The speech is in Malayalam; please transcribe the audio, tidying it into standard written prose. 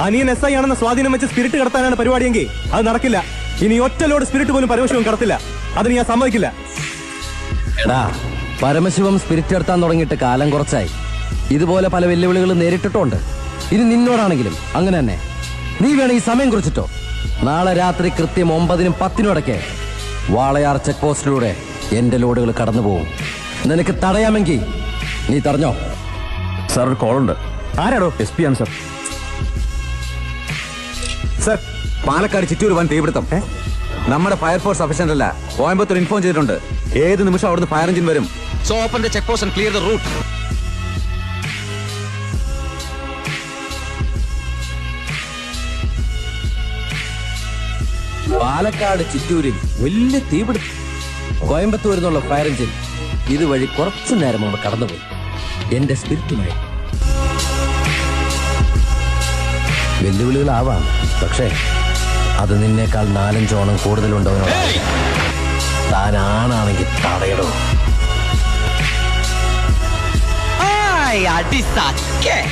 അനിയൻ SI ആണെന്ന സ്വാധീനം വെച്ച് സ്പിരിറ്റ് കടത്താനാണ് പരിപാടിയെങ്കിൽ അത് നടക്കില്ല. ഇനി ഒറ്റ ലോഡ് സ്പിരിറ്റ് പോലും പരമശിവം കടത്തില്ല. അതിന് ഞാൻ സമ്മതിക്കില്ല. എടാ, പരമശിവം സ്പിരിറ്റ് എടുത്താൻ തുടങ്ങിയിട്ട് കാലം കുറച്ചായി. ഇതുപോലെ പല വെല്ലുവിളികളും നേരിട്ടിട്ടുണ്ട്. ഇനി നിന്നോടാണെങ്കിലും അങ്ങനെ തന്നെ. നീ വേണം ഈ സമയം കുറിച്ചിട്ടോ. നാളെ രാത്രി കൃത്യം 9-നും 10-നും ഇടയ്ക്ക് വാളയാർ ചെക്ക് പോസ്റ്റിലൂടെ എന്റെ ലോഡുകൾ കടന്നു പോകും. നിനക്ക് തടയാമെങ്കിൽ നീ തടഞ്ഞോ. സാർ, ഒരു കോളുണ്ട്. ആരാടോ? SP ആണ് സാർ. സർ, പാലക്കാട് ചിറ്റൂർ വൻ തീപിടുത്തം. നമ്മുടെ ഫയർഫോഴ്സ് സഫീഷ്യന്റ് അല്ല. കോയമ്പത്തൂർ ഇൻഫോം ചെയ്തിട്ടുണ്ട്. ഏത് നിമിഷം അവിടുന്ന് ഫയർ എഞ്ചിൻ വരും. So open the check post and clear the route. Palakkad ചിറ്റൂരിൽ വലിയ തീപിടുത്തം. കോയമ്പത്തൂരിൽ നിന്നുള്ള ഫയർ എഞ്ചിൻ ഇതുവഴി കുറച്ചു നേരം മുമ്പ് കടന്നുപോയി. എന്റെ സ്പിരിറ്റുമായി വെല്ലുവിളികളാവാം, പക്ഷേ അത് നിന്നേക്കാൾ 4-5 ഓണം കൂടുതലുണ്ടവനോ. താൻ ആണാണെങ്കിൽ തടയടോ. അടി സത്യം.